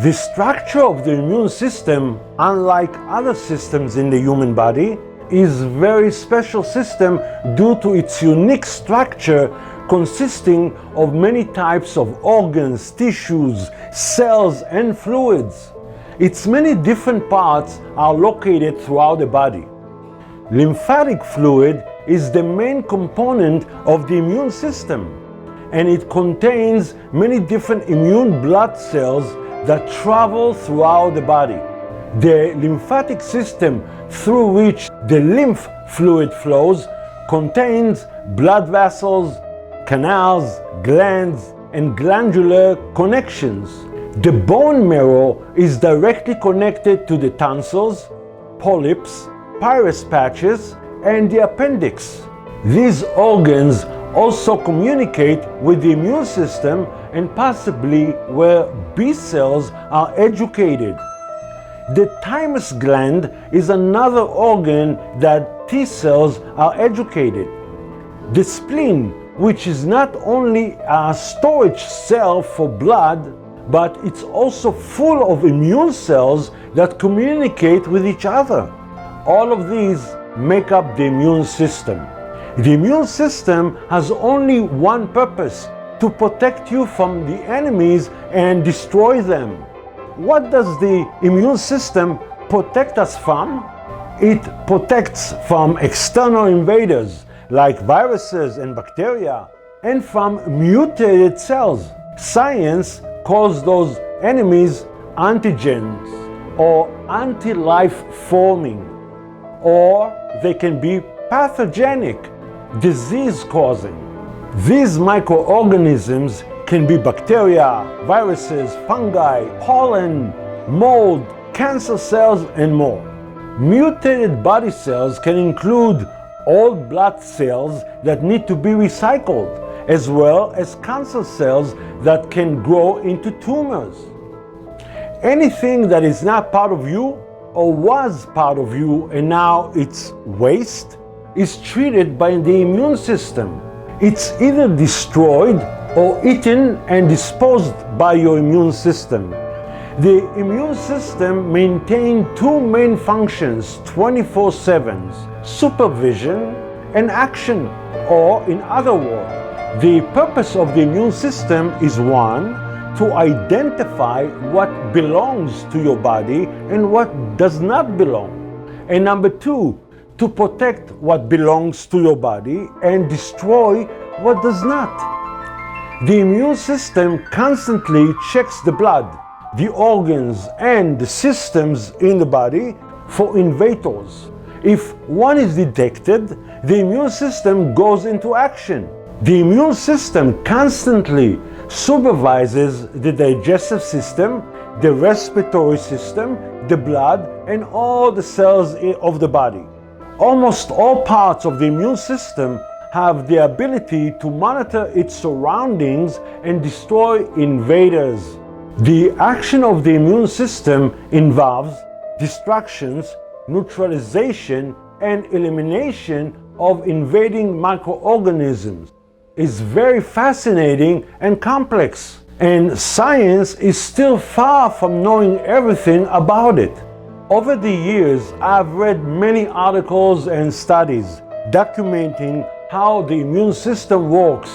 The structure of the immune system, unlike other systems in the human body, is a very special system due to its unique structure consisting of many types of organs, tissues, cells, and fluids. Its many different parts are located throughout the body. Lymphatic fluid is the main component of the immune system, and it contains many different immune blood cells that travel throughout the body. The lymphatic system through which the lymph fluid flows contains blood vessels, canals, glands, and glandular connections. The bone marrow is directly connected to the tonsils, polyps, Peyer's patches, and the appendix. These organs also communicate with the immune system and possibly where B cells are educated. The thymus gland is another organ that T cells are educated. The spleen, which is not only a storage cell for blood, but it's also full of immune cells that communicate with each other. All of these make up the immune system. The immune system has only one purpose: to protect you from the enemies and destroy them. What does the immune system protect us from? It protects from external invaders like viruses and bacteria, and from mutated cells. Science calls those enemies antigens or anti-life forming, or they can be pathogenic, disease-causing. These microorganisms can be bacteria, viruses, fungi, pollen, mold, cancer cells, and more. Mutated body cells can include old blood cells that need to be recycled, as well as cancer cells that can grow into tumors. Anything that is not part of you or was part of you and now it's waste is treated by the immune system. It's either destroyed or eaten and disposed by your immune system. The immune system maintains two main functions 24/7: supervision and action, or in other words, the purpose of the immune system is one, to identify what belongs to your body and what does not belong. And number two, to protect what belongs to your body and destroy what does not. The immune system constantly checks the blood, the organs, and the systems in the body for invaders. If one is detected, the immune system goes into action. The immune system constantly supervises the digestive system, the respiratory system, the blood, and all the cells of the body. Almost all parts of the immune system have the ability to monitor its surroundings and destroy invaders. The action of the immune system involves destructions, neutralization, and elimination of invading microorganisms. It's very fascinating and complex, and science is still far from knowing everything about it. Over the years, I've read many articles and studies documenting how the immune system works.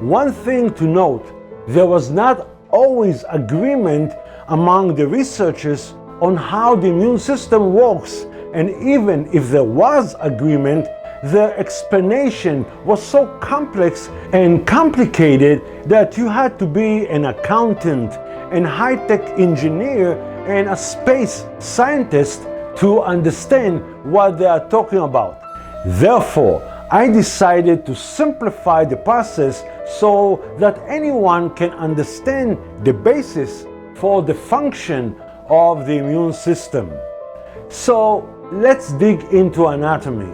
One thing to note, there was not always agreement among the researchers on how the immune system works, and even if there was agreement, their explanation was so complex and complicated that you had to be an accountant, a high-tech engineer, and a space scientist to understand what they are talking about. Therefore, I decided to simplify the process so that anyone can understand the basis for the function of the immune system. So let's dig into anatomy.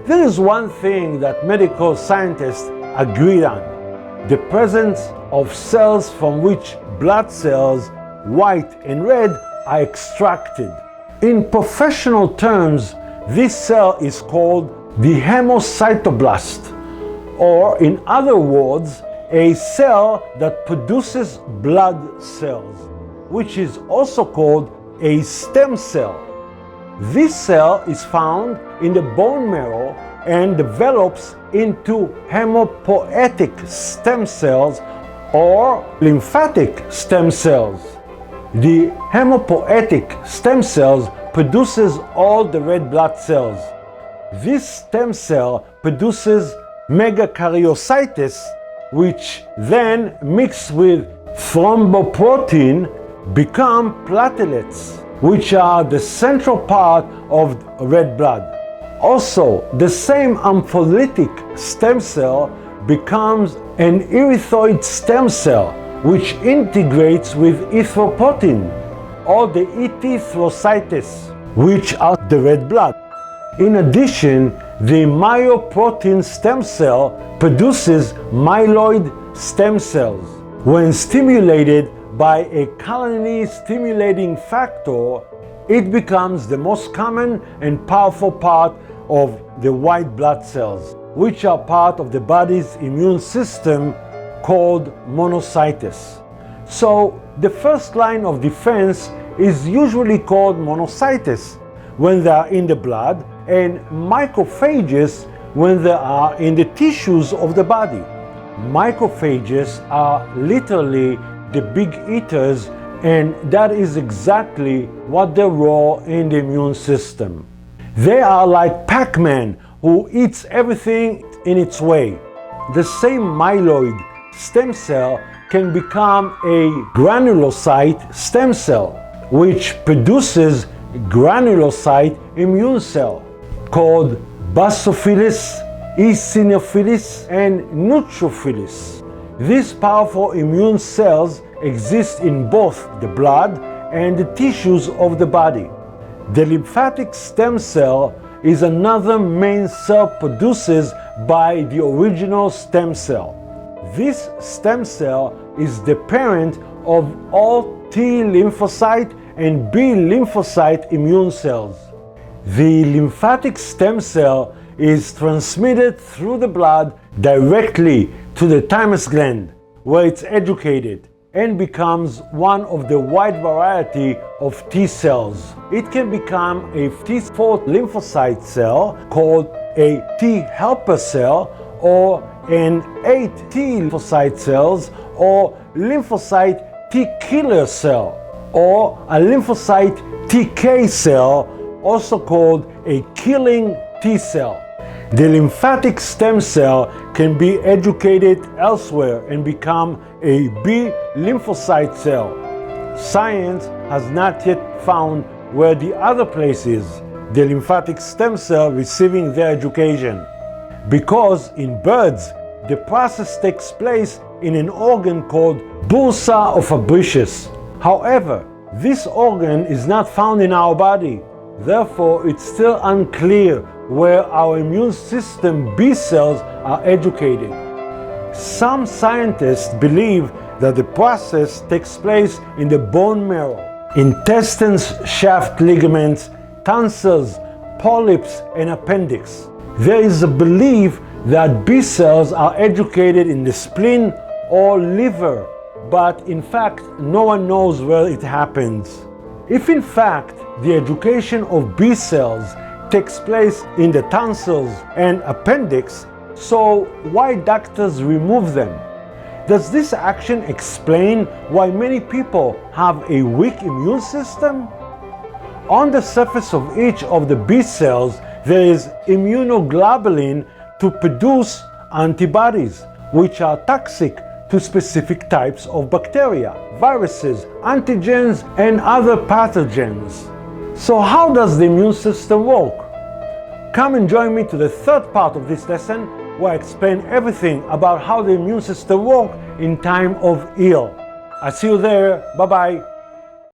There is one thing that medical scientists agreed on: the presence of cells from which blood cells, white and red, are extracted. In professional terms, this cell is called the hemocytoblast, or in other words, a cell that produces blood cells. which is also called a stem cell. This cell is found in the bone marrow and develops into hematopoietic stem cells or lymphatic stem cells. The hematopoietic stem cells produces all the red blood cells. This stem cell produces megakaryocytes, which then mix with thromboprotein become platelets, which are the central part of red blood. Also, the same amphilytic stem cell becomes an erythroid stem cell, which integrates with erythropoietin, or the erythrocytes, which are the red blood. In addition, the myoprotein stem cell produces myeloid stem cells. When stimulated by a colony-stimulating factor, it becomes the most common and powerful part of the white blood cells, which are part of the body's immune system called monocytes. So the first line of defense is usually called monocytes when they are in the blood, and macrophages when they are in the tissues of the body. Macrophages are literally the big eaters, and that is exactly what their role in the immune system. They are like Pac-Man who eats everything in its way. The same myeloid stem cell can become a granulocyte stem cell, which produces granulocyte immune cell called basophilus, eosinophilus, and neutrophilus. These powerful immune cells exist in both the blood and the tissues of the body. The lymphatic stem cell is another main cell produced by the original stem cell. This stem cell is the parent of all T lymphocyte and B lymphocyte immune cells. The lymphatic stem cell is transmitted through the blood directly to the thymus gland, where it's educated and becomes one of the wide variety of T cells. It can become a T4 lymphocyte cell called a T helper cell, or an 8 T lymphocyte cells, or lymphocyte T killer cell, or a lymphocyte TK cell, also called a killing T cell. The lymphatic stem cell can be educated elsewhere and become a B lymphocyte cell. Science has not yet found where the other place is, the lymphatic stem cell receiving their education. Because in birds, the process takes place in an organ called bursa of Fabricius. However, this organ is not found in our body. Therefore, it's still unclear where our immune system B cells are educated. Some scientists believe that the process takes place in the bone marrow, intestines, shaft ligaments, tonsils, polyps, and appendix. There is a belief that B cells are educated in the spleen or liver, but in fact, no one knows where it happens. If in fact the education of B cells takes place in the tonsils and appendix, so why doctors remove them? Does this action explain why many people have a weak immune system? On the surface of each of the B cells, there is immunoglobulin to produce antibodies, which are toxic to specific types of bacteria, viruses, antigens, and other pathogens. So how does the immune system work? Come and join me to the third part of this lesson, where I explain everything about how the immune system works in time of ill. I'll see you there. Bye-bye.